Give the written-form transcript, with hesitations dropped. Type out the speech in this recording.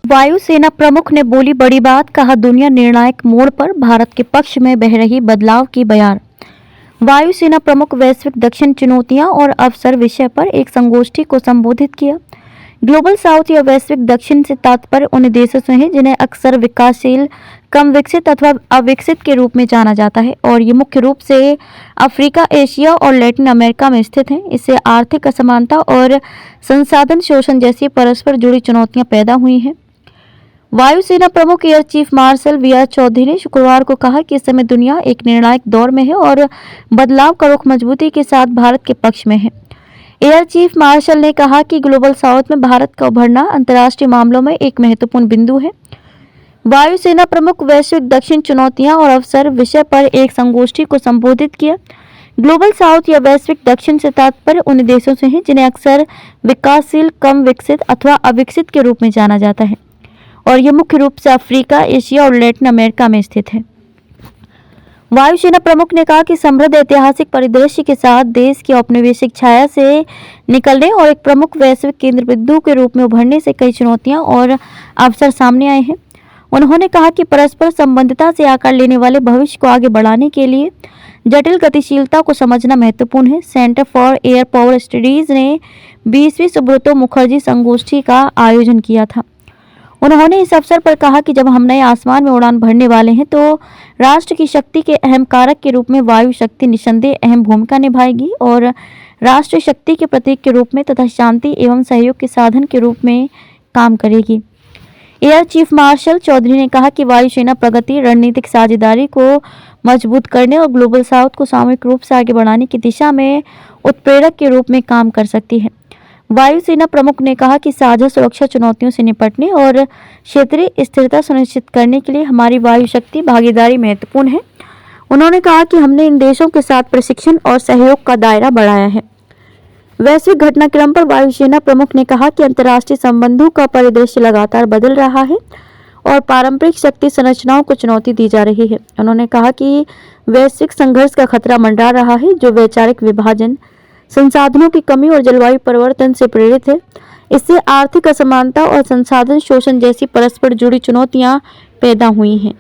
वायुसेना प्रमुख ने बोली बड़ी बात, कहा दुनिया निर्णायक मोड़ पर, भारत के पक्ष में बह रही बदलाव की बयार। वायुसेना प्रमुख वैश्विक दक्षिण चुनौतियां और अवसर विषय पर एक संगोष्ठी को संबोधित किया। ग्लोबल साउथ या वैश्विक दक्षिण से तात्पर्य उन देशों से है जिन्हें अक्सर विकासशील, कम विकसित अथवा अविकसित के रूप में जाना जाता है और ये मुख्य रूप से अफ्रीका, एशिया और लैटिन अमेरिका में स्थित हैं। इससे आर्थिक असमानता और संसाधन शोषण जैसी परस्पर जुड़ी चुनौतियां पैदा हुई हैं। वायुसेना प्रमुख air chief marshal V R. Chaudhari ने शुक्रवार को कहा कि इस समय दुनिया एक निर्णायक दौर में है और बदलाव का रुख मजबूती के साथ भारत के पक्ष में है। एयर चीफ मार्शल ने कहा कि ग्लोबल साउथ में भारत का उभरना अंतर्राष्ट्रीय मामलों में एक महत्वपूर्ण बिंदु है। वायुसेना प्रमुख वैश्विक दक्षिण चुनौतियां और अवसर विषय पर एक संगोष्ठी को संबोधित किया। ग्लोबल साउथ या वैश्विक दक्षिण से तात्पर्य उन देशों से है जिन्हें अक्सर विकासशील, कम विकसित अथवा अविकसित के रूप में जाना जाता है और ये मुख्य रूप से अफ्रीका, एशिया और लैटिन अमेरिका में स्थित है। वायुसेना प्रमुख ने कहा कि समृद्ध ऐतिहासिक परिदृश्य के साथ देश की औपनिवेशिक छाया से निकलने और एक प्रमुख वैश्विक केंद्र बिंदु के रूप में उभरने से कई चुनौतियां और अवसर सामने आए हैं। उन्होंने कहा कि परस्पर संबंधितता से आकार लेने वाले भविष्य को आगे बढ़ाने के लिए जटिल गतिशीलता को समझना महत्वपूर्ण है। Centre for air power studies ने 20वीं सुब्रतो मुखर्जी संगोष्ठी का आयोजन किया था। उन्होंने इस अवसर पर कहा कि जब हम नए आसमान में उड़ान भरने वाले हैं तो राष्ट्र की शक्ति के अहम कारक के रूप में वायु शक्ति निस्संदेह अहम भूमिका निभाएगी और राष्ट्रीय शक्ति के प्रतीक के रूप में तथा शांति एवं सहयोग के साधन के रूप में काम करेगी। एयर चीफ मार्शल चौधरी ने कहा कि वायुसेना प्रगति, रणनीतिक साझेदारी को मजबूत करने और ग्लोबल साउथ को सामूहिक रूप से आगे बढ़ाने की दिशा में उत्प्रेरक के रूप में काम कर सकती है। वायुसेना प्रमुख ने कहा कि साझा सुरक्षा चुनौतियों से निपटने और क्षेत्रीय स्थिरता सुनिश्चित करने के लिए हमारी वायु शक्ति भागीदारी महत्वपूर्ण है। उन्होंने कहा कि हमने इन देशों के साथ प्रशिक्षण और सहयोग का दायरा बढ़ाया है। वैश्विक घटनाक्रम पर वायुसेना प्रमुख ने कहा कि अंतर्राष्ट्रीय संबंधों का परिदृश्य लगातार बदल रहा है और पारंपरिक शक्ति संरचनाओं को चुनौती दी जा रही है। उन्होंने कहा कि वैश्विक संघर्ष का खतरा मंडरा रहा है जो वैचारिक विभाजन, संसाधनों की कमी और जलवायु परिवर्तन से प्रेरित है। इससे आर्थिक असमानता और संसाधन शोषण जैसी परस्पर जुड़ी चुनौतियां पैदा हुई हैं।